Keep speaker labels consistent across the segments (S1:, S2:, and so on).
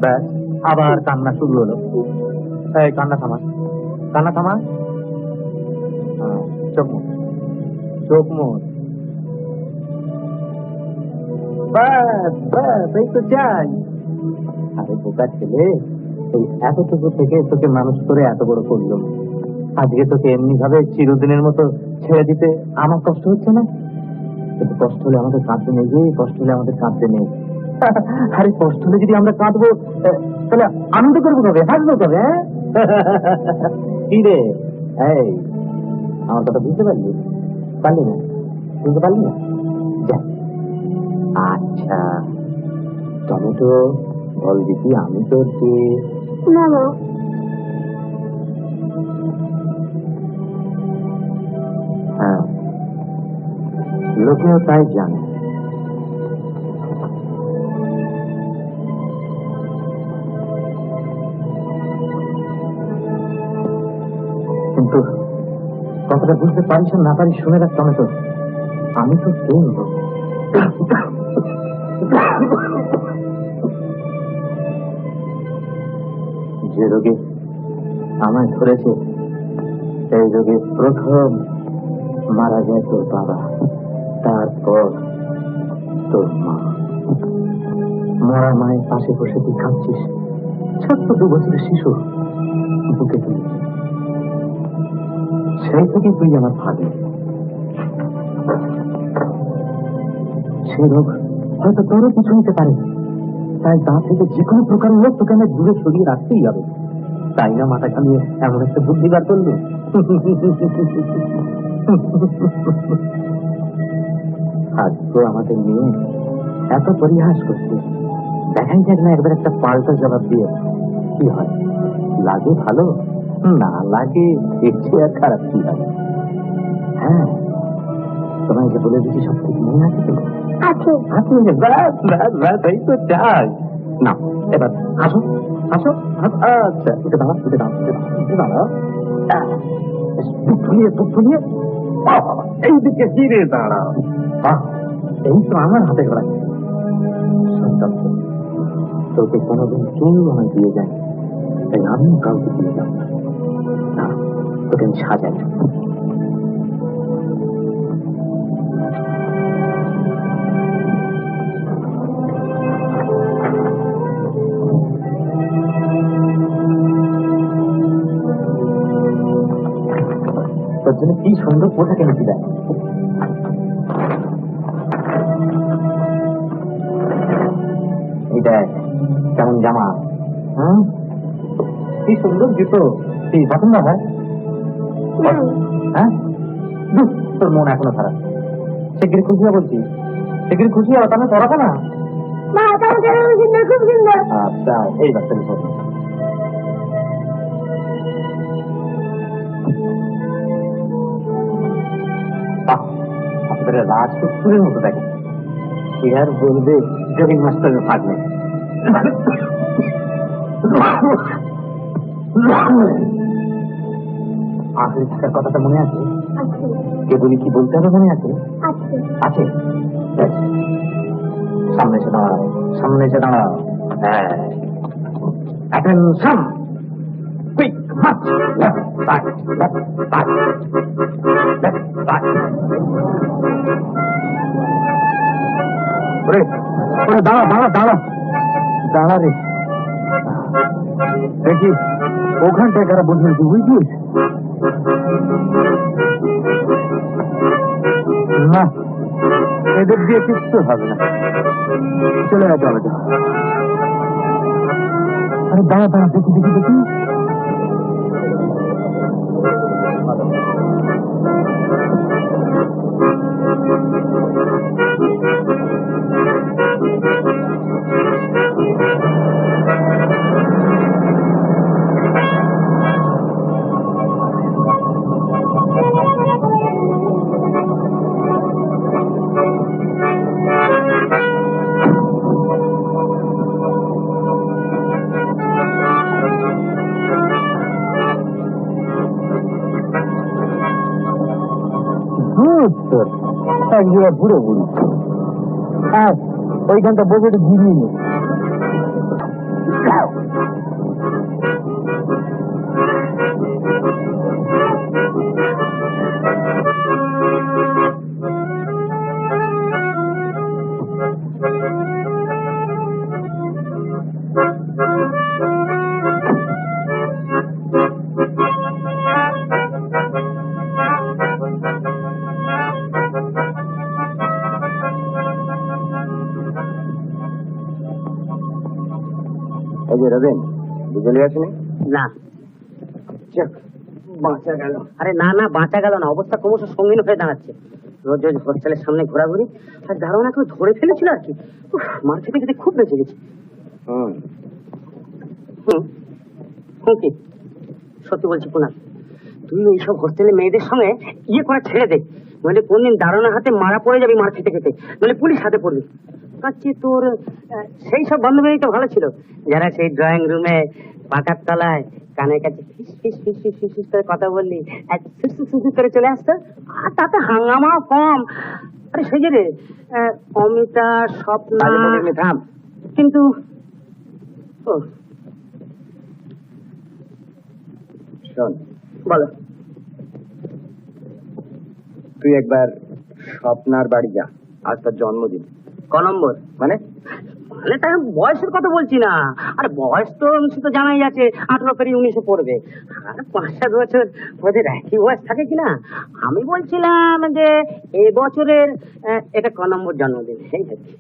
S1: ব্যাস আবার কান্না শুরু হলো। এই কান্না থামা, কান্না থামা। চোখ মুখ, চোখ মুখ। ব্যাস ব্যাস, এই তো চাই। আরে বোকা ছেলে, এই এতটুকু থেকে তোকে মানুষ করে এত বড় করলো, আজকে তোকে এমনি ভাবে চিরদিনের মতো ছেড়ে দিতে আমার কষ্ট হচ্ছে না? কিন্তু কষ্ট হলে আমাদের কাঁদতে নেই যে, কষ্ট হলে আমাদের কাঁদতে নেই। আরে কষ্ট হলে যদি আমরা কাঁদবো তাহলে আনন্দ করবো কবে, হাসবো কবে? কি রে, এই আমার কথা বুঝতে পারলি? পারলি না? বুঝতে পারলি না? আচ্ছা টমেটো, বল দিদি আমি তোর যে হ্যাঁ, লোকেও তাই জানে। কিন্তু কথাটা বুঝতে পারিস না পারিস শুনে রাখ টমেটো, আমি তো কেউ যে রোগে আমায় ধরেছে সেই রোগে প্রথম মারা যায় তোর বাবা, তারপর তোর মা। মরা মায়ের পাশে বসে তুই কাঁদছিস, ছোট্ট 2 বছরের শিশু বুকে তুলে, সেই থেকে তুই আমার ভাগে। সে রোগ হয়তো তোরও কিছু নিতে পারে, তাই তা থেকে যে কোনো প্রকারের লোক তোকে আমি দূরে সরিয়ে রাখতেই হবে। তাই না মাথা খালিয়ে এমন একটা বুদ্ধি বার করলো। আজকে আমাদের নিয়ে এত পরিহাস করছে, দেখাই যাক না একবার একটা পাল্টা জবাব দিয়ে কি হয়। লাগে ভালো, না লাগে এর চেয়ে আর খারাপ কি হয়? হ্যাঁ, তোমায় যে বলে দিচ্ছি সব ঠিক মনে আছে তো? আছে আছে, ব্যাস ব্যাস ব্যাস, এই তো চাই না। এবার আসো আসো, আচ্ছা উঠে দাঁড়া, উঠে দাঁড়া, উঠে দাঁড়া, বুক ফুলিয়ে এইদিকে ফিরে দাঁড়া। এই তো আমার হাতে ঘোরা। তোকে কোনোদিন কেউ আমায় দিয়ে যায়, তাই আমিও কাউকে দিয়ে যাব না। তোকে আমি সাজাই। তোর জন্য কি সুন্দর পোশাক এনেছি দেখ। এই দেখ কেমন জামা, কি সুন্দর জুতো, কি পছন্দ হয়? হ্যাঁ, তোর মন এখনো খারাপ। শিগগির খুশি হয়ে বলছি, শিগগির খুশি হওয়া, তাহলে পড়াবো না। আচ্ছা এই বাচ্চার উপর আপনারা রাজপুরের মতো দেখেন, কি আর বলবে জগিং মাস্টারের ভাগ্নে। আখেরি থাকার কথাটা মনে আছে? কে বলি কি বলতে হবে মনে আছে? আছে। সামনে এসে দাঁড়াও, সামনে এসে দাঁড়াও। হ্যাঁ, attention, quick March, left right, left right, left right. ওরে ওরে দাঁড়া দাঁড়া দাঁড়া দাঁড়া রে, দেখি ওখানটায় কারা বসে বুঝছিস না? এদের দিয়ে কিচ্ছু হবে না, চলে গেছে আমাদের। আরে দাঁড়া দাঁড়া, দেখি দেখি দেখি, তোর একজোড়া বুড়ো বুড়ি। হ্যাঁ, ওইখানটা বসে একটু ঘুরিয়ে নে। রবেন, বিজলি আসেনি?
S2: না,
S1: বাঁচা গেল।
S2: আরে না না, বাঁচা গেল না, অবস্থা ক্রমশ সঙ্গীন হয়ে দাঁড়াচ্ছে। রোজ রোজ হোস্টেলের সামনে ঘোরাঘুরি, আর দারোয়ানা কেউ ধরে ফেলেছিল আর কি। মার খেতে খেতে খুব বেঁচে গেছে।
S1: হুম
S2: হুম কি সত্যি বলছি কুনাল, তুই এইসব হোস্টেলে মেয়েদের সঙ্গে ইয়ে করে ছেড়ে দে, নইলে কোনদিন দারোয়ানার হাতে মারা পড়ে যাবি মার খেতে খেতে, নইলে পুলিশ হাতে পড়বি। কাছে তোর সেই সব বান্ধবী তো ভালো ছিল, যারা সেই ড্রয়িং রুমে পাকার তলায় কানের কাছে ফিস ফিস ফিস ফিস ফিস ফিস করে কথা বললি, সুসু করে চলে আসতো, আর তাতে হাঙ্গামাও কম। আরে সেই যে রে অমিতা, স্বপ্না,
S1: থাম।
S2: কিন্তু ও
S1: শোন,
S2: বলো।
S1: তুই একবার স্বপ্নার বাড়ি যা, আজ তার জন্মদিন।
S2: ক নম্বর?
S1: মানে
S2: মানে তাই বয়সের কথা বলছি না, আরে বয়স তো সে তো জানাই আছে, 18 পেরিয়ে 19-এ পড়বে, আর 5-7 বছর ওদের একই বয়স থাকে কিনা। আমি বলছিলাম যে এবছরের এটা ক নম্বর জন্মদিন। এই দেখি,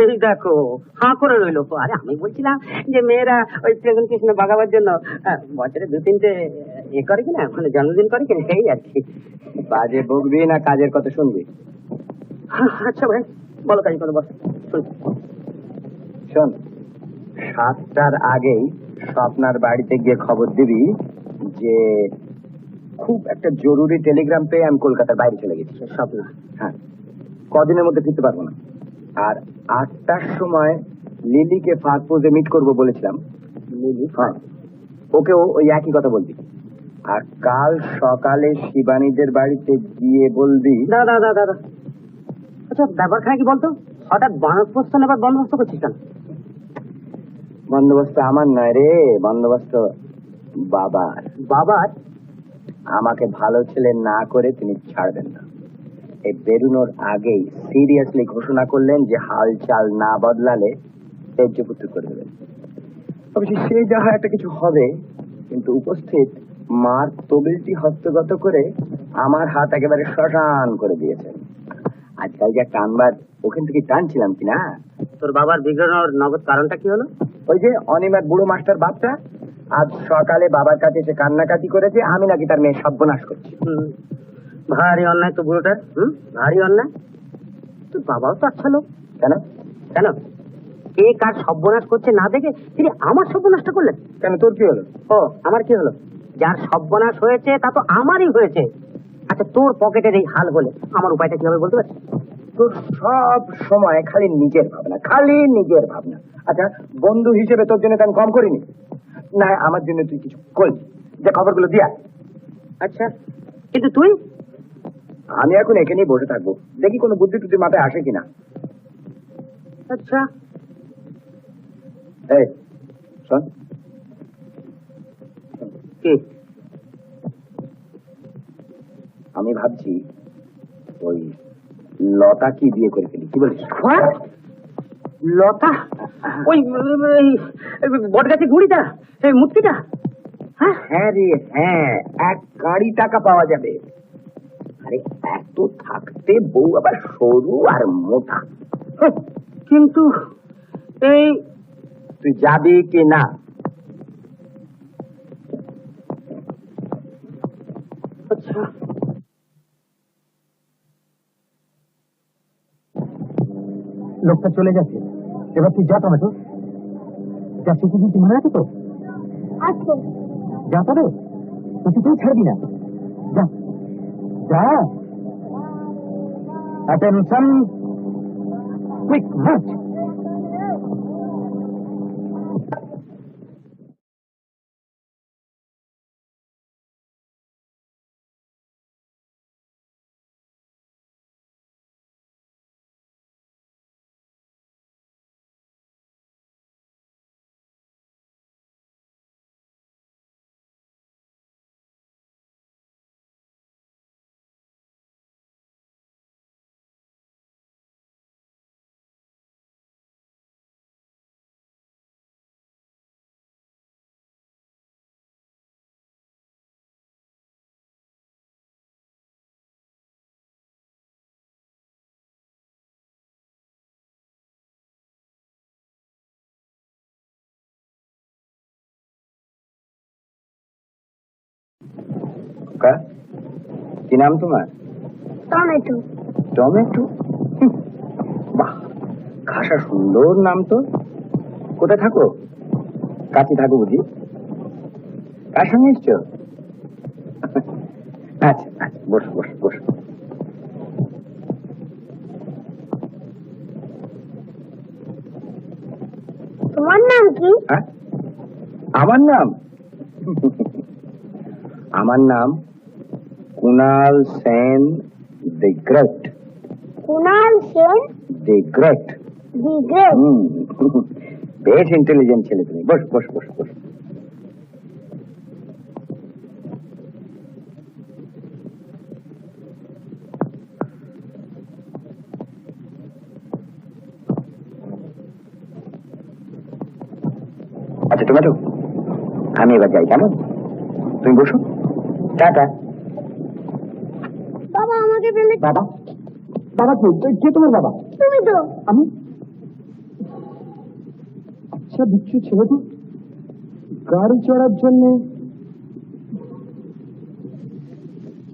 S2: এই দেখো হাঁ করে রইলো। আরে আমি বলছিলাম যে মেয়েরা ওই প্রেজেন্টেশনে বাগাবার জন্য বছরে 2-3টে এ করে কিনা, মানে জন্মদিন করে কিনা, এই আর কি।
S1: বাজে বকবি না কাজের কথা শুনবি?
S2: আচ্ছা ভাই বলো, কাজ করো, বল।
S1: শোন, 7টার আগেই স্বপ্নার বাড়িতে গিয়ে খবর দিবি যে খুব একটা জরুরি টেলিগ্রাম পেয়ে আমি কলকাতার বাইরে চলে গেছি।
S2: স্বপ্না?
S1: হ্যাঁ, কদিনের মধ্যে ফিরতে পারবো না। আর 8টার সময় লিলিকে ফাস্টফুডে মিট করবো বলেছিলাম।
S2: লিলি?
S1: হ্যাঁ, ওকেও ওই একই কথা বলবি। আর কাল সকালে শিবানীদের বাড়িতে গিয়ে বলবি।
S2: দাদা দাদা দাদা, আচ্ছা ব্যাপারখানা কি বলতো, হঠাৎ বানপ্রস্থ নেবার বন্দোবস্ত করছিস কেন?
S1: বন্দোবস্ত আমার নয় রে, বন্দোবস্ত বাবার।
S2: বাবার?
S1: আমাকে ভালো ছেলে না করে তিনি ছাড়বেন না। এই বেরুনোর আগেই সিরিয়াসলি ঘোষণা করলেন যে হাল চাল না বদলালে তেজ্যপুত্র করে দেবেন। অবশ্য সেই যা হয় একটা কিছু হবে, কিন্তু উপস্থিত মার তবিলটি হস্তগত করে আমার হাত একেবারে শ্মশান করে দিয়েছেন। আজকাল যা টানবার ওখান থেকে টানছিলাম কিনা।
S2: তোর বাবার বিগ্রহের নগদ কারণটা কি হলো?
S1: ওই যে অনিমার বুড়ো মাস্টার বাপটা আজ সকালে বাবার কাছে এসে কান্নাকাটি করেছে আমি নাকি তার মেয়ে সর্বনাশ করছি।
S2: ভারী অন্যায় তো বুড়োটার, ভারী অন্যায়। তোর বাবাও তো আচ্ছা লোক।
S1: কেন?
S2: কেন কে কার সর্বনাশ করছে না দেখে তিনি আমার সর্বনাশটা করলেন?
S1: কেন, তোর কি হলো?
S2: ও আমার কি হলো? যার সর্বনাশ হয়েছে তা তো আমারই হয়েছে। আচ্ছা তোর পকেটের এই হাল বলে আমার উপায়টা কি হবে বলতে পারছিস?
S1: তোর সব সময় খালি নিজের ভাবনা, খালি নিজের ভাবনা। আচ্ছা, বন্ধু হিসেবে তোর জন্য আমি কম করিনি না, আমার জন্য তুই কিছু করলি, যে খবরগুলো দিয়া।
S2: আচ্ছা, কিন্তু তুই?
S1: আমি এখন একে নিয়ে বসে থাকবো, দেখি কোনো বুদ্ধি টুদ্ধি মাথায় আসে কিনা।
S2: আচ্ছা
S1: এই শোন,
S2: কি?
S1: আমি ভাবছি ওই লতা কি বিয়ে করে ফেলি, কি বলিস?
S2: লতা? ওই বট গাছে গুড়িটা, মুক্তিটা?
S1: হ্যাঁ রে হ্যাঁ, 1 গাড়ি টাকা পাওয়া যাবে। আরে এত থাকতে বউ আবার সরু আর মোটা।
S2: কিন্তু এই
S1: তুই যাবি কি না?
S2: আচ্ছা
S1: লোকটা চলে যাচ্ছে, এবার তুই যা টমেটো যা, শিখে দিচ্ছি মনে আছে তো?
S3: আচ্ছা
S1: যা তবে, তুই তুই ছাড়বি না, যা যা। Attention, quick March. কি নাম তোমার?
S3: টমেটো।
S1: টমেটো? বাহ, খাসা সুন্দর নাম তো। কোথায় থাকো? কাছে থাকো বুঝি? কার সঙ্গে এসছো? আচ্ছা আচ্ছা, বসো বসো বসো।
S3: তোমার নাম কি?
S1: হ্যাঁ, আমার নাম আমার নাম কুনাল সেন দি গ্রেট।
S3: কুনাল সেন
S1: দি গ্রেট।
S3: দি গ্রেট।
S1: বেশ ইন্টেলিজেন্ট ছেলে তুমি। বস বস বস বস। আচ্ছা টমেটো, আমি এবার যাই, কেমন? তুমি বসো। টাটা।
S3: বাবা আমাকে ফেলে।
S1: বাবা? বাবা কে তোমার বাবা?
S3: তুমি তো।
S1: আমি? আচ্ছা বিচ্ছু ছেলে তো, গাড়ি চড়ার জন্য।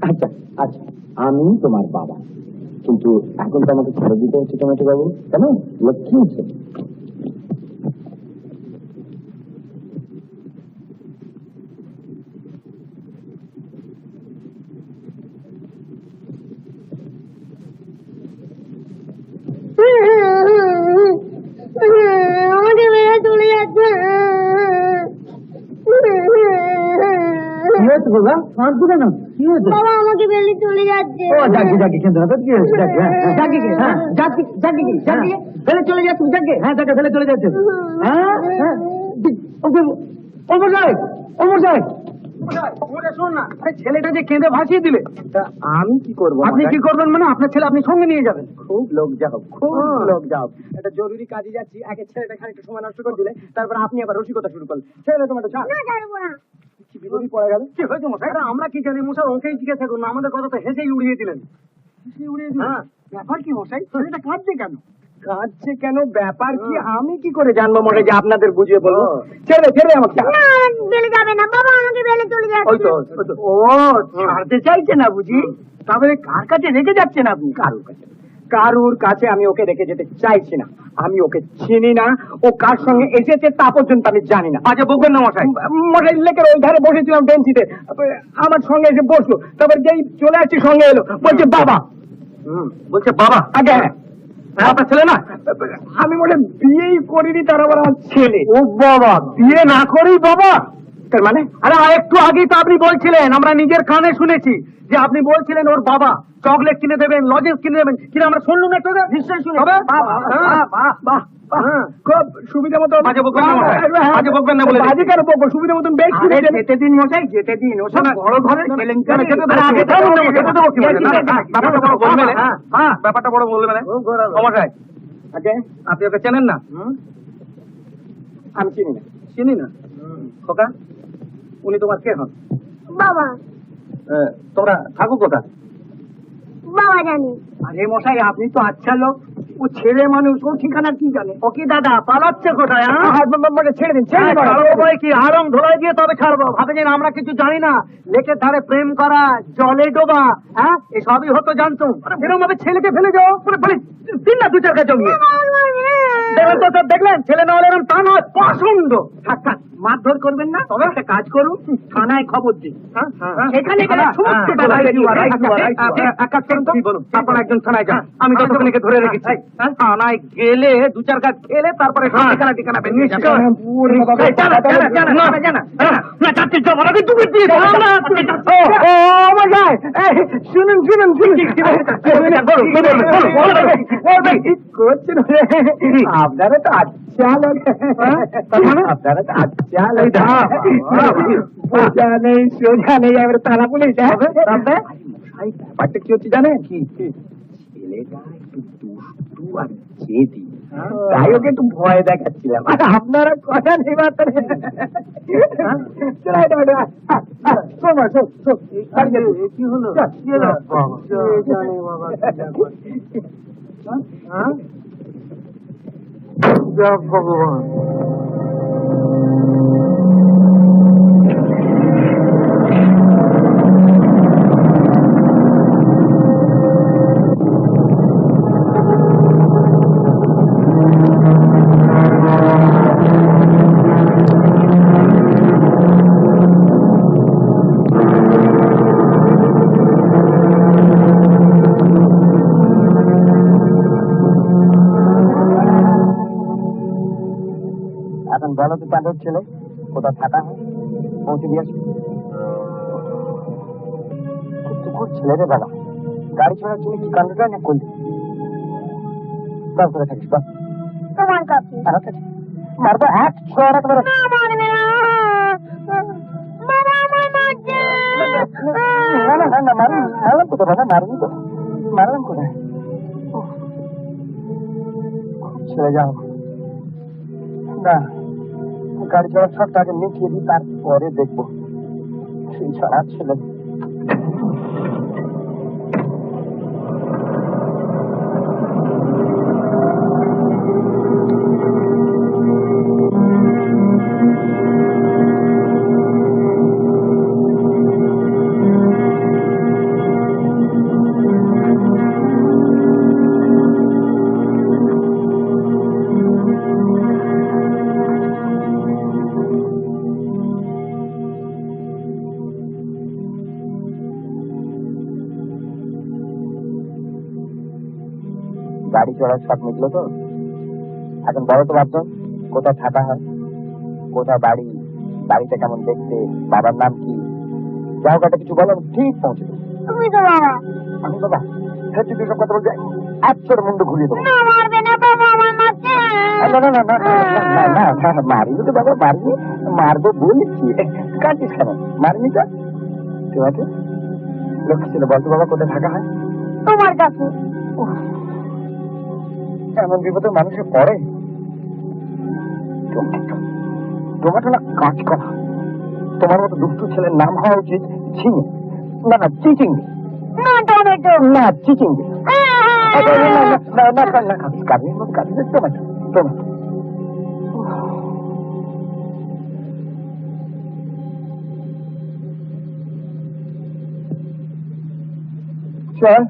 S1: আচ্ছা আচ্ছা, আমি তোমার বাবা, কিন্তু এখন তো আমাকে ছেড়ে দিতে হচ্ছে টমেটো বাবু, কেন? লক্ষ্মী হচ্ছে।
S3: আমাকে মেরে চলে যাচ্ছে।
S1: কি হয়েছে বাবা? কাঁদছো কেন? কি হয়েছে?
S3: বাবা আমাকে বেলে চলে যাচ্ছে।
S1: ও জাগি জাগি, কেন না? কি হয়েছে? জাগি কে? হ্যাঁ জাগি জাগি কি? জাগি ফেলে চলে যাচ্ছে? জাগে? হ্যাঁ জাগে ফেলে চলে যাচ্ছে। হ্যাঁ হ্যাঁ, ওকে ওমর সাহেব, ওমর সাহেব শোন না, ছেলেটা যে কেঁদে ভাসিয়ে দিলে, আমি কি করবো? আপনি কি করবেন মানে? আপনার ছেলে আপনি সঙ্গে নিয়ে যাবেন। খুব লোক যাও, খুব লোক যাও। একটা জরুরি কাজে যাচ্ছি, আগে ছেলেটা খানিকটা সময় নষ্ট করে দিলে, তারপর আপনি আবার রসিকতা শুরু করলেন। ছেলে তোমার ছাড়।
S3: না ছাড়বো না।
S1: কি বিপদই পড়ে গেল? কি হয়েছে মশাই? আমরা কি জানি মশাই, ওকেই জিজ্ঞাসা করুন। আমাদের কথা তো হেসেই উড়িয়ে দিলেন। হেসেই উড়িয়ে দিলেন? হ্যাঁ। ব্যাপার কি মশাই? ছেলেটা কাঁদছে কেন? কাঁদছে কেন? ব্যাপার কি আমি কি করে জানবো মশাই, যে আপনাদের বুঝিয়ে বলবো? ছেলে ছেলে আমাকে ছাড়।
S3: না বেলে যাবে না বাবা, আমাকে বেলে চলে
S1: ওই তো,
S3: যাচ্ছে।
S1: ওই তো। ও ছাড়তে চাইছে না বুঝি? তাহলে কার কাছে রেখে যাচ্ছেন আপনি? কারুর কাছে, কারুর কাছে আমি ওকে রেখে যেতে চাইছি না। আমি ওকে চিনি না, ও কার সঙ্গে এসেছে তা পর্যন্ত আমি জানি না। আচ্ছা বলবেন না মশাই? মশাই লেকের ওই ধারে বসেছিলাম বেঞ্চিতে, আমার সঙ্গে এসে বসলো, তারপর যেই চলে আসছি সঙ্গে এলো, বলছে বাবা। বলছে বাবা? আগে আপনার ছেলে না? আমি মনে বিয়েই করিনি, তার আবার আমার ছেলে। ও বাবা, বিয়ে না করেই বাবা? তার মানে? আরে একটু আগেই তো আপনি বলছিলেন, আমরা নিজের কানে শুনেছি যে আপনি বলছিলেন ওর বাবা চকলেট কিনে দেবেন, লজেন্স কিনে দেবেন, কিনা আমরা শুনলুম না? তোদের নিশ্চয়ই শুনে। খুব সুবিধা মতো বাজে বকবেন না মশাই, বাজে বকবেন না বলে। বাজে কেন বকবো? সুবিধা মতন বেশ যেতে দিন মশাই, যেতে দিন। ও সব বড় ধরনের কেলেঙ্কারি। ব্যাপারটা বড় বলবে না মশাই। আগে আপনি ওকে চেনেন না? আমি চিনি না। চিনি না? খোকা, উনি তোমার কে হন?
S3: বাবা।
S1: তোমরা থাকো কোথায়?
S3: বাবা জানি।
S1: আরে মশাই, আপনি তো আচ্ছা লোক, ও ছেলে মানুষ, ও ঠিকানা কি জানে? ও কি দাদা পালাচ্ছে কোথায়? ছেড়ে দিন, ছেড়ে দিন। কি আরং ধোলাই দিয়ে তবে ছাড়বো? ভাবেন আমরা কিছু জানি না? লেকের ধারে প্রেম করা, জলে ডোবা, হ্যাঁ এসবই হতো জানতো। এরকম ভাবে ছেলেকে ফেলে যাও, দিন না দু চার কাজ জমিয়ে। দেখলেন তো সব, দেখলেন? ছেলে না হলে এরকম তা নয়, পছন্দ। থাক থাক, মারধর করবেন না। তবে একটা কাজ করুন, থানায় খবর দিন। সেখানে এক কাজ করুন তো, আপনার একজন থানায় যান, আমি ততক্ষণকে ধরে রেখেছি। থানায় গেলে দু চার কাজ খেলে তারপরে ঠিকানা ঠিকানা বেরিয়ে যাবে। শুনুন শুনুন করছেন, আপনারা তো আচ্ছা লোক, আপনারা তো আচ্ছা লোক। বোঝা নেই সোজা নেই, এবার থানা পুলিশ। ব্যাপারটা কি হচ্ছে জানেন? কি ছেলেটা একটু দুষ্টু আর জেদি, তাই ওকে একটু ভয় দেখাচ্ছিলাম। আপনারা কথা নেই বার্তা নেই। কি হলো? ভগবান। বলো তো চাঁদের ছেলে কোথাও থাকা হয়, পৌঁছে দিয়ে আসি। টুকুর ছেলে রে বাবা, গাড়ি চড়ার জন্য কি কাণ্ডটা না করলি। করে থাকিস বল।
S3: তোমার কাছে
S1: মারবো এক ছোড়া করে।
S3: না মারবে না বাবা, আমার মারছে।
S1: মারলাম কোথায় বাবা, মারবি তো, মারলাম কোথায়। ছেড়ে যাও না, গাড়ি চড়ার শখটা আগে মিটিয়ে দিই, তারপরে দেখবো সেই ছাড়া ছেলে। গাড়ি চড়ার শখ মিটলো তো, এখন বলো তো ভাবছো কোথায় থাকা হয়, কোথায় বাড়ি, বাড়িটা কেমন দেখতে, বাবার নাম কি, যাও কাটা কিছু বলো, ঠিক পৌঁছে দেবো।
S3: তুমি তো বাবা।
S1: আমি বাবা সত্যি তুই সব কথা বলছে, একশোর মুন্ডু ঘুরিয়ে দেবো।
S3: না মারবে না বাবা, আমার মারছে।
S1: মারিনি তো বাবা, মারিনি, মারবো বলেছি, কাঁদছিস কেন, মারিনি তো। ঠিক আছে লক্ষ্য ছিল, বলতো বাবা কোথায় থাকা হয়।
S3: তোমার কাছে
S1: এমন বিপদে মানুষের পড়ে, টমেটো না কাজ করা। তোমার মতো দুষ্টু ছেলের নাম হওয়া উচিত ঝিঙে, না না চিচিঙ্গি,
S3: না টমেটো
S1: না চিচিঙ্গি, টমেটো টমেটো। চল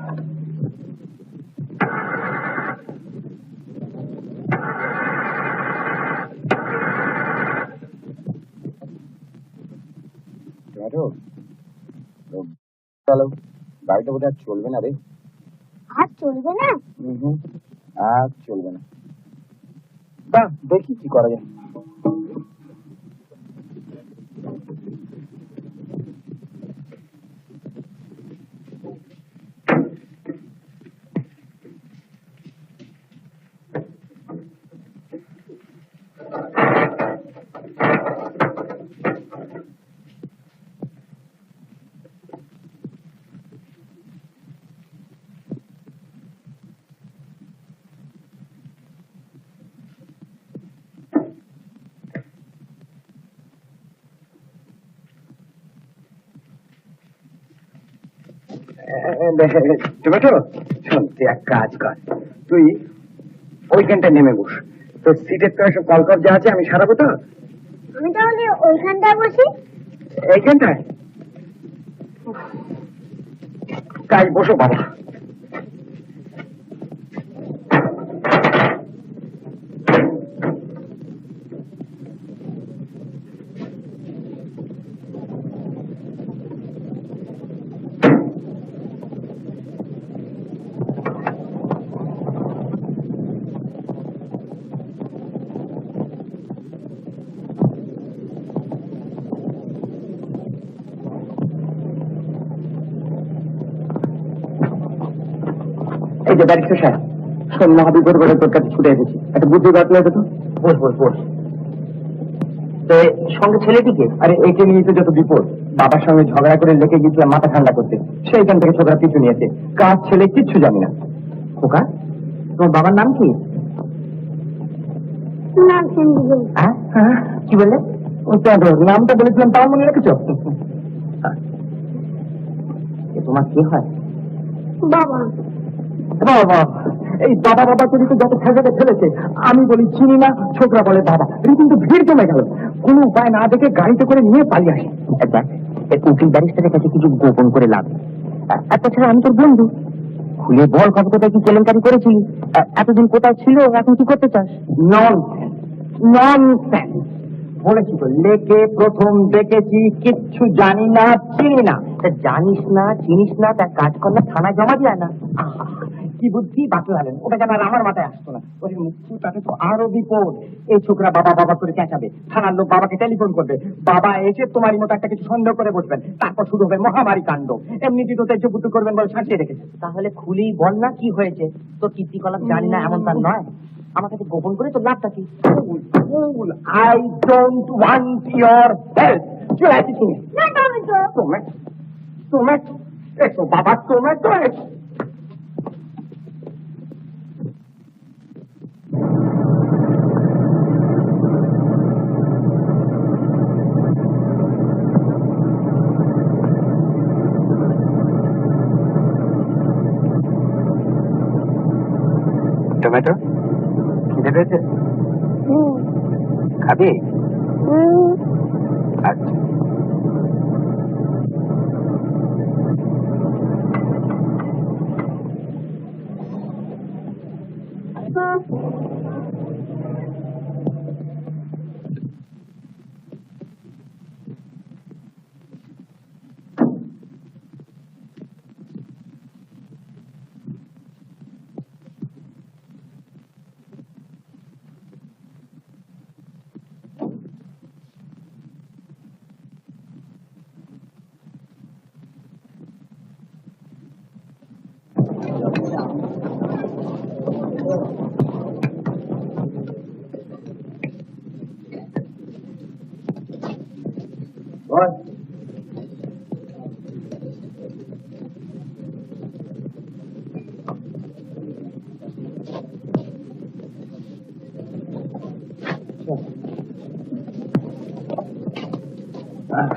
S1: চলো, গাড়িটা বোধ হয় চলবে না রে।
S3: আর চলবে না?
S1: আর চলবে না, বাহ দেখি কি করা যায়। টমেটো শোন, তুই এক কাজ কর, তুই ওইখানটায় নেমে বস, তোর সিটের তো সব কলকপ যা আছে আমি সারাবো তো।
S3: আমি তাহলে ওইখানটায় বসি।
S1: এইখানটায় কাজ, বসো বাবা। এই যে ব্যারিস্টার সাহেব, শোন, মহাবিপদ করে তোর কাছে ছুটে এসেছি, একটা বুদ্ধি বাতলে তো। বস বস বস। সঙ্গে ছেলেটিকে, আরে এইটা নিয়ে তো যত বিপদ, বাবার সঙ্গে ঝগড়া করে লেগে গেছিলাম মাথা ঠান্ডা করতে, সেইখান থেকে ছোকরা কিছু নিয়েছে, কাজ ছেলে কিচ্ছু জানি না। খোকা, তোমার বাবার নাম কি? কি বললে? নামটা বলেছিলাম, তাও মনে রেখেছ? তোমার কি হয়?
S3: বাবা
S1: বাবা, এই বাবা বাবা করে তো যত খেজাতে ফেলেছে, আমি বলি চিনি না, ছোকরা বলে বাবা, কিন্তু ভিড় জমে গেল, কোনো উপায় না দেখে গাড়িতে করে নিয়ে পালিয়ে আসি। উকিল ব্যারিস্টারের কাছে কিছু গোপন করে লাভ, তাছাড়া আমি তোর বন্ধু, খুলে বল কত কোথায় কি কেলেঙ্কারি করেছিলি, এতদিন কোথায় ছিল, এখন কি করতে চাস? ননসেন্স বলেছি তো, লেকে প্রথম দেখেছি, কিচ্ছু জানি না চিনি না। জানিস না চিনিস না, তার কাজ কর না, থানায় জমা যায় না। কি বুদ্ধি বাতলালেন, ওটা যেন আর আমার মাথায় আসতো না। ওই মুখ্য তাতে তো আরো বিপদ। এই ছোকরা বাবা বাবা করে চেঁচাবে, থানার লোক বাবাকে টেলিফোন করবে, বাবা এসে তোমারই মতো একটা কিছু সন্দেহ করে বসবেন, তারপর শুরু হবে মহামারী কাণ্ড। এমনিতেই তো তেজপুত্র করবেন বলে সাজিয়ে রেখেছে। তাহলে খুলেই বল না কি হয়েছে, তোর কীর্তিকলাপ জানি না এমন তার নয়, আমার কাছে গোপন করে তোর লাভটা কি? I don't want your help. চলে আসি তুমি।
S3: না টমেটো।
S1: টমেটো টমেটো এসো বাবা, টমেটো এসো। টমেটো খিদে পেয়েছে? খাবি? আচ্ছা।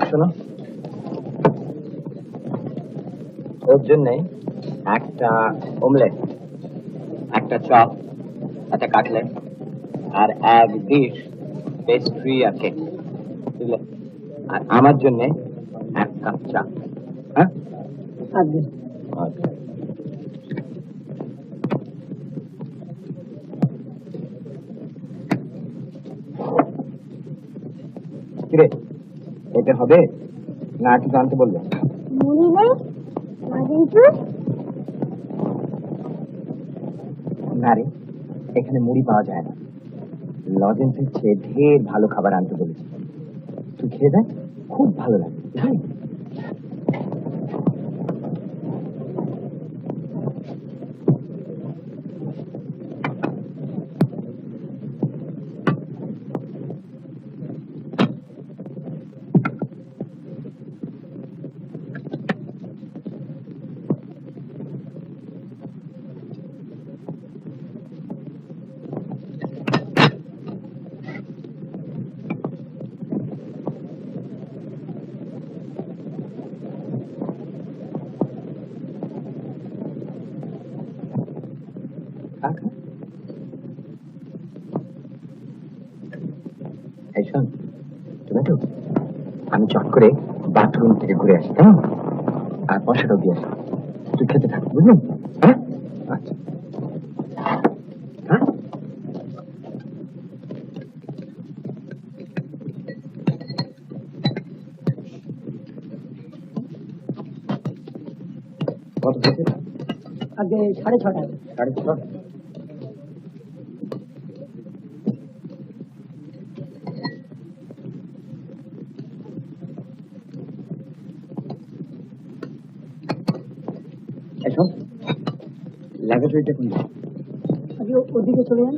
S1: শোনো, ওর জন্যে একটা অমলেট, একটা চপ, একটা কাটলেট আর এক ডিশ পেস্ট্রি আর কেক, বুঝলে? আর আমার জন্য এক কাপ চা। হ্যাঁ কিরে, এটা হবে না কিছু জানতে বলবে?
S3: মুড়ি নেই কিন্তু।
S1: না রে, এখানে মুড়ি পাওয়া যায় না। লজেন্সের চেয়ে ঢের ভালো খাবার আনতে বলেছি, তুই খেয়ে দেখ, খুব ভালো লাগে। টমেটো, আমি চট করে বাথরুম থেকে ঘুরে আসি, কেমন? আর পয়সাটাও দিয়ে আসি, তুই খেতে থাক, বুঝলি? হ্যাঁ আচ্ছা। হ্যাঁ কত হয়েছে?
S2: আগে 6:30।
S1: 6:30। ল্যাবরেটরিটা কোন?
S2: আগে ওদিকে চলে যান।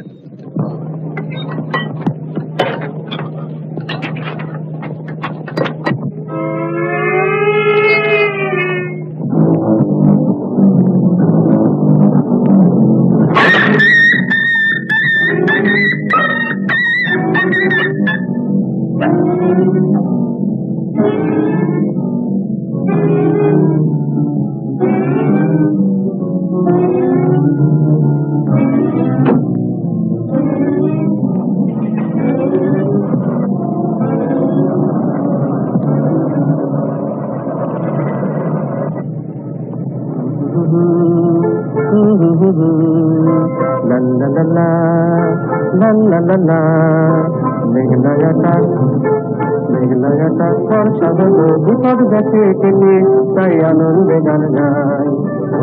S1: বর্ষা হলো বিপদ গেছে কেটে, তাই আনন্দে গান গাই।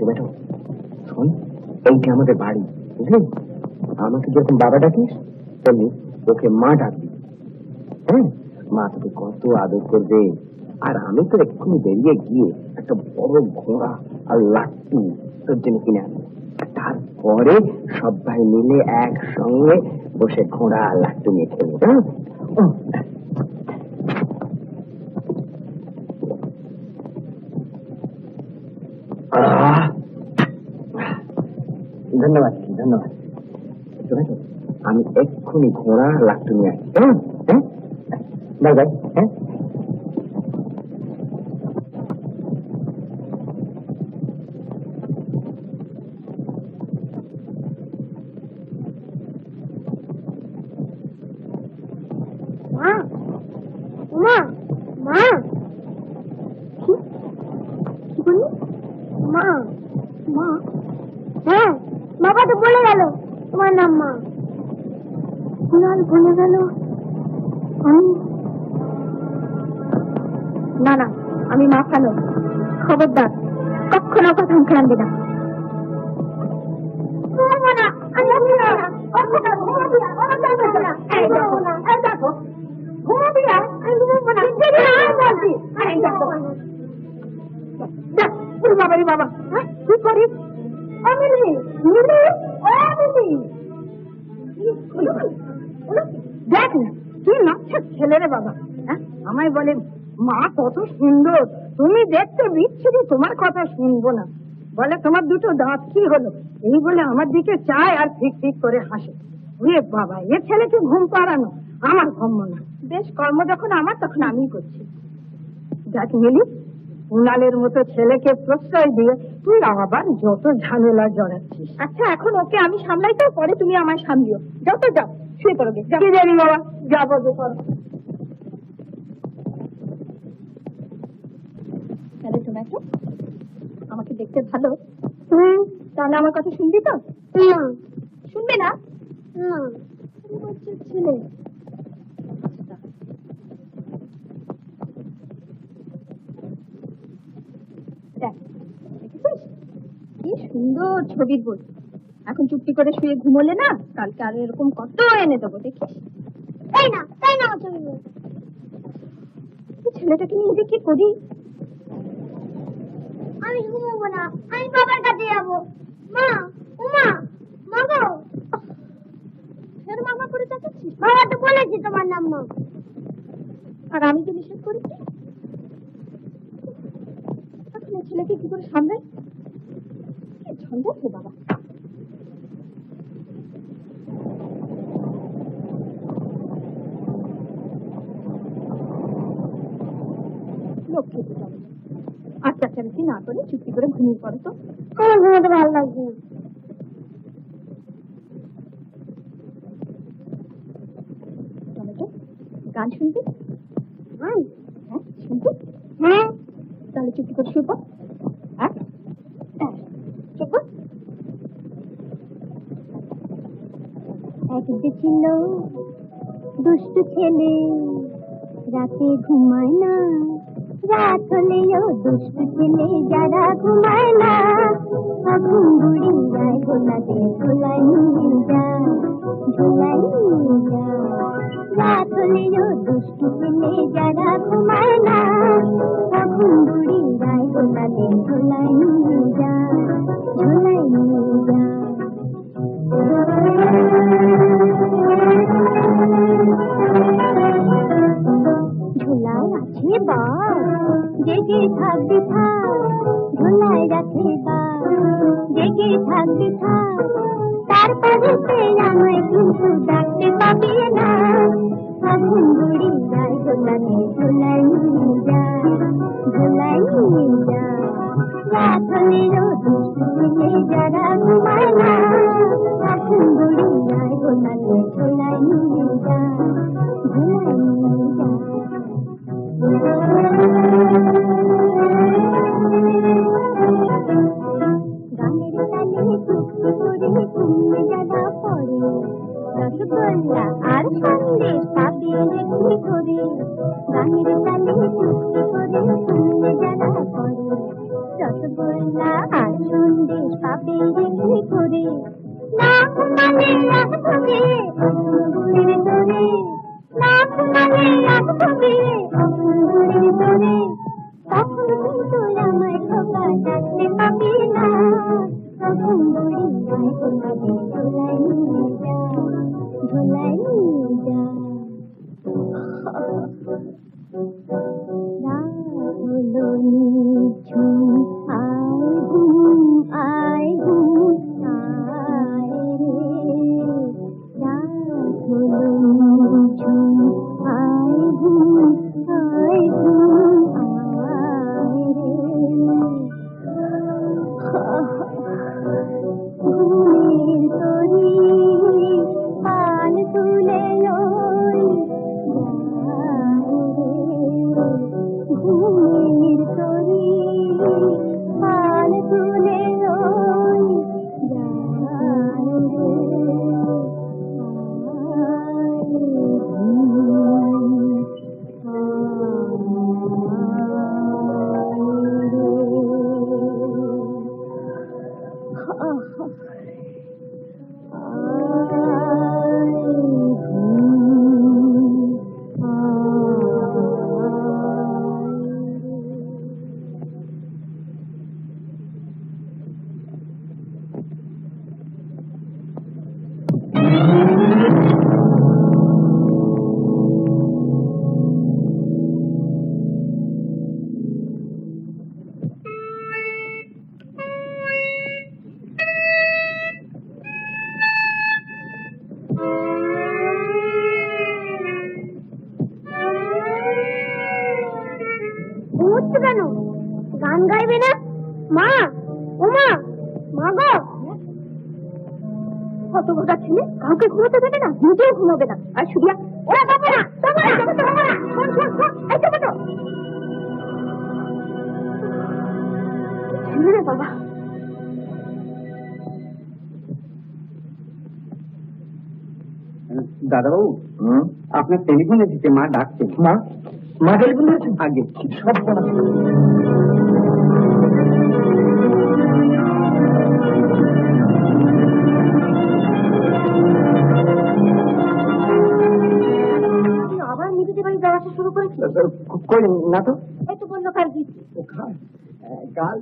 S1: টমেটো, শোন, এইটা আমাদের বাড়ি, বুঝলি? আমাকে যখন বাবা ডাকিস তেমনি ওকে মা ডাকবি। হ্যাঁ, মা তোকে কত আদর করবে। আর আমি তো এক্ষুনি বেরিয়ে গিয়ে একটা বড় ঘোড়া আর লাট্টু তোর জন্য কিনে আনবো। তারপরে সবাই মিলে একসঙ্গে বসে ঘোড়া আর লাট্টু নিয়ে খেলবো। ধন্যবাদ ধন্যবাদ। আমি এক্ষুনি ঘোড়া লাট্টু নিয়ে আসছি। হ্যাঁ, বাই বাই। হ্যাঁ,
S3: মা, মা, মা, কি বললি? মা, মা, হ্যাঁ, বাবা তো বলে গেল তোমার নাম মা। বলে গেল? না না, আমি মা খালো, খবরদার কখনো কথা মুখে আনবে না। বাবারি বাবা, কি করিস? দেখ না কি নাচছে ছেলে রে বাবা। আমায় বলে মা কত সুন্দর, তুমি দেখতে বিচ্ছিরি, তোমার কথা শুনবো না। বলে তোমার দুটো দাঁত কি হলো, এই বলে আমার দিকে চায় আর ঠিক ঠিক করে হাসে। ওরে বাবা, এ ছেলেকে ঘুম পাড়ানো আমার কম্য না। বেশ, কর্ম যখন আমার তখন আমি করছি। দেখ মিলি, উনালের মতো ছেলেকে প্রশ্রয় দিয়ে তুই আবার যত ঝামেলা জড়াচ্ছিস। আচ্ছা, এখন ওকে আমি সামলাই, তো পরে তুমি আমায় সামলিও। যাও তো, যাও শুয়ে পড়বে। জানি বাবা, যাবো যে করো। টমেটো, আমাকে দেখতে ভালো, তাহলে আমার কথা শুনবি তো? শুনবে না? ছেলে, কি সুন্দর ছবির বই। এখন চুপটি করে শুয়ে ঘুমোলে না, কালকে আর এরকম কত এনে দেবো, দেখিস। তাই না, তাই না, ছবির বই। ছেলেটাকে নিয়ে কি করি? আমি ঘুমোবো না, আমি বাবার কাছে যাবো। মা, উমা, মা গো, ফের মামা করে চাচ্ছিস? বাবা তো বলেছি তোমার নাম মা। আর আমি তো নিষেধ করেছি। এখন ছেলেকে কি করে সামনে ঝঞ্ঝাচ্ছে বাবা। লক্ষ্মী যাবে, আচ্ছা চারিটি না করে চুক্তি করে ঘুমিয়ে পড়ে তো। আমার ঘুমোতে ভালো লাগছে না। টমেটো, গান শুনবি? হ্যাঁ, শুনবি? হ্যাঁ, তাহলে চুক্তি করে শুয়ে পড়। হ্যাঁ, চুপ। একদিকে ছিল দুষ্টু ছেলে, রাতে ঘুমায় না, রাত হলেও দুষ্টু ছেলে যারা ঘুমায় না, ঘুম বুড়ি যায় গোলাতে ঝোলাই নিয়ে যায়, ঝোলাই নিয়ে যায়। রাত হলেও দুষ্টু ছেলে যারা ঘুমায় না, ঘুম বুড়ি যায় গোলাতে ঝোলাই নিয়ে যায়, ঝোলাই নিয়ে যায়। ঝোলায় আছে বাস, জেগে থাকবি থাক, ঝোলায় রাখে বাস, জেগে থাকবি থাক, তারপরে আমায় কিন্তু ডাকতে পাবি না, ঘুম বুড়ি যায় গোলাতে ঝোলাই নিয়ে যায়, ঝোলাই নিয়ে যায়। রাত হলেও দুষ্টু ছেলে যারা ঘুমায় না, ঘুম বুড়ি যায় গোলাতে ঝোলাই নিয়ে যায়, ঝোলাই নিয়ে যায়। গানের তালে চুক্তি করে ঘুমিয়ে যারা পড়ে, রসগোল্লা আর সন্দেশ পাবে দেখি করে। গানের তালে চুক্তি করে ঘুমিয়ে যারা পড়ে, রসগোল্লা আর সন্দেশ পাবে কি করে নাম মানে লাগবে অঙ্গুরের দরে নাম মানে লাগবে অঙ্গুরের দরে তখন কিন্তু আমার খোকা ডাকতে পাবি না তখন বুড়ি গায়ে তোমাকে ঝোলাই নিয়ে যা ঝোলাই নিয়ে যা রাত হলো নিঝুম আয় ঘুম আয় ঘুম আয় রে রাত হলো নিঝুম আয় ঘুম আয় ঘুম আয় রে ঘুমের তরি পান তুলে লই ঘুমের তরি পান তুলে লই যায় রে কেন গান গাইবে না মা ও মা মা গো কত গোটা ছেলে কাউকে ঘুমাতে দেবে না নিজেও ঘুমাবে না আর সুরিয়া ওরা যাবে না রে বাবা
S2: দাদাবাবু আপনার টেলিফোন এসেছে মা ডাকছে মা মা টেলিফোন এসেছে আগে সব
S3: আবার নিজেদের বাড়ি যাওয়া শুরু করেছি
S2: কই না তো
S3: এই তো বললো কাল গিয়েছি
S2: কাল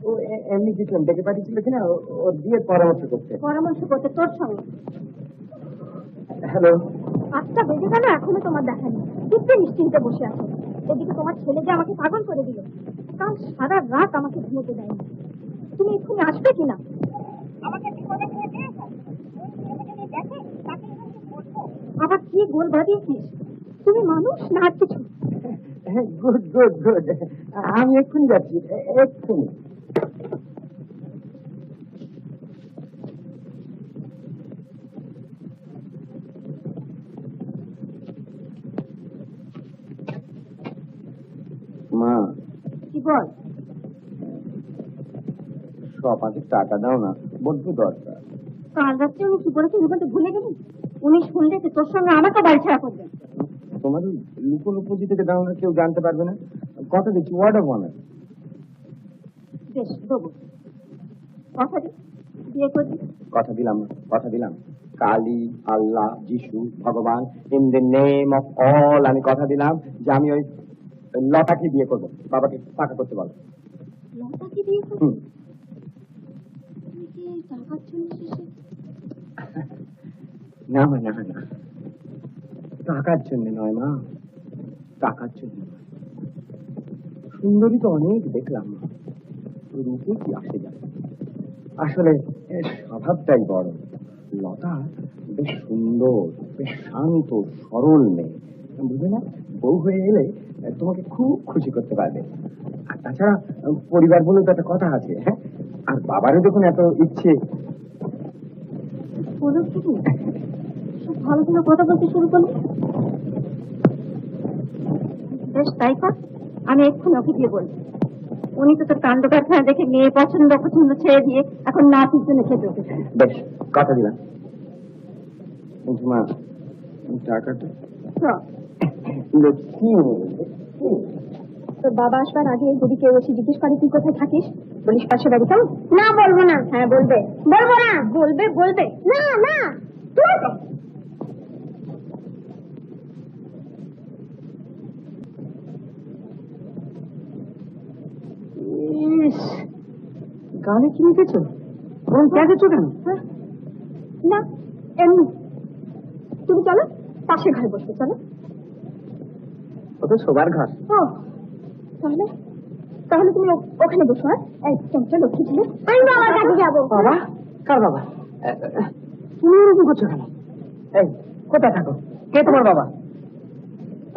S2: ও এমনি গেছিলাম ডেকে পাঠিয়েছিল কিনা ওর দিয়ে পরামর্শ করতে
S3: তোর সঙ্গে
S2: হ্যালো
S3: 8টা বেজে গেল এখনো তোমার দেখা নেই কিপ্তে নিশ্চিন্তে বসে আছো এদিকে তোমার ছেলে যে আমাকে পাগল করে দিল কাল সারা রাত আমাকে ঘুমোতে দেয়নি তুমি এক্ষুনি আসবে কিনা আবার কি গোল বাঁধিয়েছিস তুমি মানুষ না আর কিছু
S2: গুড গুড গুড আমি এক্ষুনি যাচ্ছি এক্ষুনি মা
S3: কি বল
S2: সব আগে টাকা দাও না বড্ড দরকার
S3: কাল রাত্রে উনি কি বলেছেন ওখানে ভুলে গেলি উনি শুনলে যে তোর সঙ্গে আমাকে বাড়ি ছাড়া করবে
S2: তোমার লুকোলুপোজি থেকে দাও না কেউ জানতে পারবে না কথা দিচ্ছি ওয়ার্ড অফ অনার
S3: বেশ দেবো কথা দি বিয়ে করবি
S2: কথা দিলাম কালী আল্লাহ যিশু ভগবান in the name of all আমি কথা দিলাম যে আমি ওই লতাকে বিয়ে করবো বাবাকে টাকা করতে বলো
S3: লতাকে বিয়ে করবি তুই কি টাকার জন্য শেষে
S2: না মা না না টাকার জন্য নয় মা টাকার জন্য নয় সুন্দরী তো অনেক দেখলাম মা রূপে কি আসে যায় আসলে স্বভাবটাই বড় লতা বেশ সুন্দর বেশ শান্ত সরল মেয়ে বুঝলে না বউ হয়ে এলে তোমাকে খুব খুশি করতে পারবে আর তাছাড়া পরিবার বলে তো একটা কথা আছে হ্যাঁ আর বাবারও যখন এত ইচ্ছে
S3: বলো শুধু ভালো ভালো কথা বলতে শুরু করলি বেশ তাই কর আমি এক্ষুনি ওকে গিয়ে বলবো উনি তো তোর কাণ্ড কারখানা দেখে মেয়ে পছন্দ ছেড়ে দিয়ে এখন নাতির জন্য খেতে উঠেছে
S2: বেশ কথা দিলাম মা টাকাটা লক্ষ্মী
S3: তোর বাবা আসবার আগে যদি কেউ এসে জিজ্ঞেস করে তুই কোথায় থাকিস, বলিস পাশে বাড়ি। কেমন? না, বলবো না। হ্যাঁ, বলবে। বলবো না। বলবে বলবে না না তুই
S2: গানে কি লিখেছো? কেঁদেছো কেন?
S3: না, এমনি। তুমি চলো, পাশে ঘরে বসবে। চলো।
S2: ওটা শোবার ঘর।
S3: ও, তাহলে তাহলে তুমি ওখানে বসো। হ্যাঁ, এই চমচা লক্ষ্মী ছিল। আমি বাবার কাছে যাবো।
S2: বাবা? কার বাবা? তুমি এরকম করছো কেন? এই, কোথায় থাকো? কে তোমার বাবা?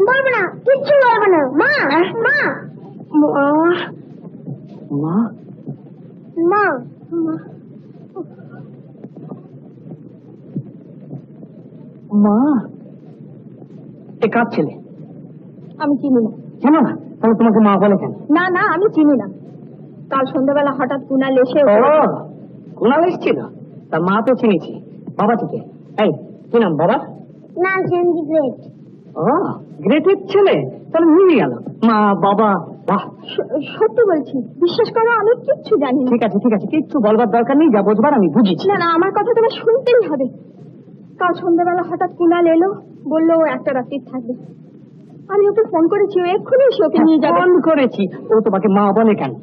S3: বলবো না, কিচ্ছু বলবো না। মা, মা,
S2: মা?
S3: মা,
S2: মা? এ কার ছেলে?
S3: আমি চিনি না।
S2: জানো না? তাহলে তোমাকে মা বলে কেন?
S3: না না, আমি চিনি না। কাল সন্ধ্যাবেলা হঠাৎ কুনাল এসে
S2: কুনাল এসেছিল? তা মা তো চিনেছি। বাবা থেকে? এই, কি নাম বাবা?
S3: না, সেন্দি গ্রেট।
S2: ও, গ্রেটের ছেলে? তাহলে মিলে গেল মা বাবা। বাহ,
S3: সত্যি বলছি, বিশ্বাস করো, আমি কিচ্ছু জানি না।
S2: ঠিক আছে ঠিক আছে, কিচ্ছু বলবার দরকার নেই, যা বোঝবার আমি বুঝেছি।
S3: না না, আমার কথা তোমার শুনতেই হবে। কাল সন্ধ্যাবেলা হঠাৎ কুনাল এলো, বললো ও একটা রাত্রি থাকবে। আমি ওকে ফোন করেছি, ও এক্ষুনি এসে ওকে নিয়ে যাবে।
S2: ফোন করেছি? ও তোমাকে মা বলে কেন?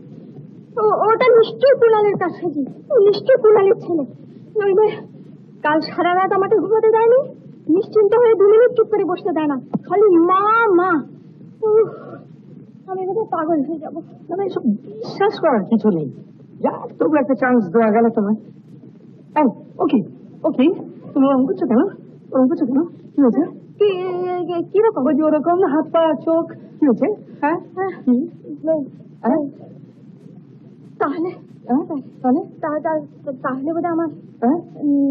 S3: ওটা নিশ্চয়ই কুনালের কাছাকাছি। ও নিশ্চয়ই কুনালের ছেলে। নইলে কাল সারা রাত আমাকে ঘুমাতে দেয়নি, নিশ্চিন্ত হয়ে 2 মিনিট চুপ করে বসতে দেয় না, খালি মা মা। উফ, আমি বোধহয় পাগল হয়ে যাবো।
S2: মানে এসব বিশ্বাস করার কিছু নেই। যা, তবু একটা চান্স দেওয়া গেল তোমায়। ওকে ওকে, তুমি ওরকম করছো কেন? ওরকম করছো কেন? কি হয়েছে?
S3: কিরকম?
S2: ওই যে ওরকম হাত পা চোখ, কি হয়েছে? হ্যাঁ,
S3: তাহলে
S2: তাহলে
S3: তাহলে বোধহয় আমার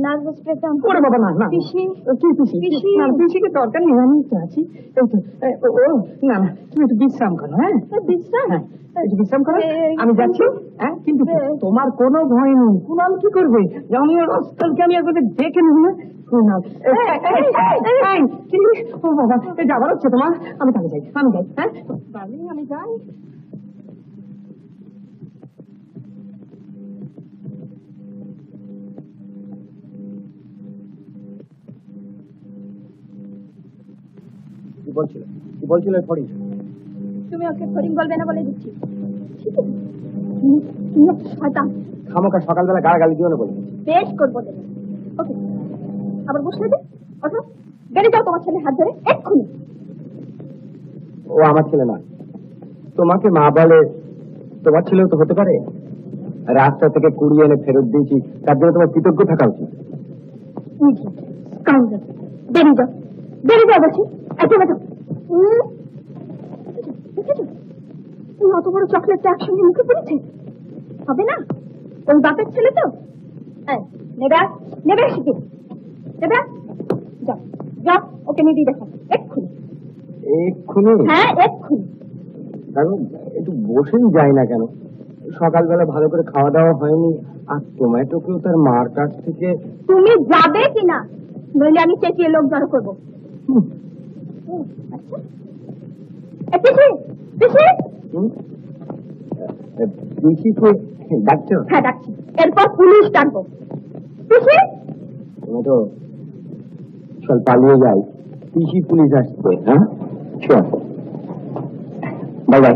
S3: নার্ভাস ব্রেকডাউন।
S2: ওরে বাবা, না না,
S3: পিসি
S2: কি পিসি?
S3: পিসি?
S2: না, পিসিকে দরকার নেই, আমি তো আছি। এই তো, ও না না, তুমি একটু বিশ্রাম করো। হ্যাঁ,
S3: বিশ্রাম?
S2: হ্যাঁ, একটু বিশ্রাম করো, আমি যাচ্ছি। হ্যাঁ, কিন্তু তোমার কোনো ভয় নেই। কুনাল কি করবে? আমি ওর অস্তালকে আমি একবার দেখে নেব না। কুনাল, ও বাবা, যাবার হচ্ছে তোমার? আমি তাহলে যাই, আমি যাই। হ্যাঁ, আমি যাই। কি বলছিল ফড়িং?
S3: তুমি ওকে ফড়িং বলবে না বলে দিচ্ছি। ঠিক আছে, শয়তান।
S2: খামোকা সকালবেলা গালাগালি দিও না বলে।
S3: বেশ করবো দেবে। ওকে, আবার বসলে দে। ওঠো, বেরিয়ে যাও তোমার ছেলে হাত ধরে এক্ষুনি।
S2: ও আমার ছেলে না। তোমাকে মা বলে, তোমার ছেলেও তো হতে পারে। রাস্তা থেকে কুড়িয়ে এনে ফেরত দিয়েছি, তার জন্য তোমার কৃতজ্ঞ থাকা উচিত।
S3: বেরিয়ে যাও, বেরিয়ে যাও বলছি। একেবারে অত বড় চকলেটটা একসঙ্গে মুখে পড়েছে, হবে না? ওই বাপের ছেলে তো। নেবে নেবে শিখে নেবে। যাও যাও, ওকে নিয়ে দিয়ে দেখো এক্ষুনি।
S2: এক্ষুনি?
S3: হ্যাঁ, এক্ষুনি।
S2: একটু বসেই যায় না কেন? সকালবেলা ভালো করে খাওয়া দাওয়া হয়নি, আর টমেটোকেও তার মার কাছ থেকে।
S3: তুমি যাবে কিনা, নইলে আমি চেঁচিয়ে লোক জড়ো করবো।
S2: পিসিকে ডাকছো?
S3: হ্যাঁ, ডাকছি। এরপর পুলিশ ডাকবো। পিসি,
S2: টমেটো চল পালিয়ে যাই, পিসি পুলিশ আসছে। হ্যাঁ, চল, বাই বাই।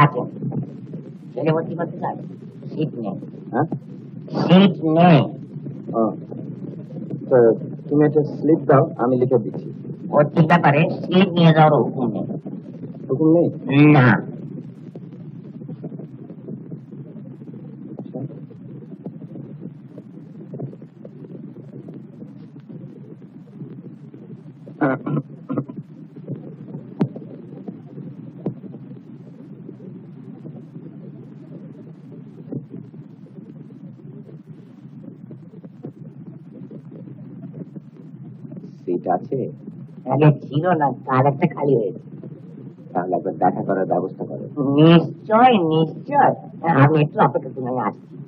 S4: আছে, ছেলে ভর্তি করতে চাই, সিট নেই। হ্যাঁ, সিট নেই।
S2: তুমি একটা স্লিপ দাও, আমি লিখে দিচ্ছি।
S4: ভর্তির ব্যাপারে সিট নিয়ে যাওয়ার হুকুম নেই।
S2: হুকুম নেই?
S4: না।
S1: সিট আছে?
S4: আগে ছিল না, কাল একটা খালি হয়েছে।
S1: তাহলে একবার দেখা করার ব্যবস্থা করো।
S4: নিশ্চয় নিশ্চয়, আমি একটু অপেক্ষা করুন, আমি আসছি।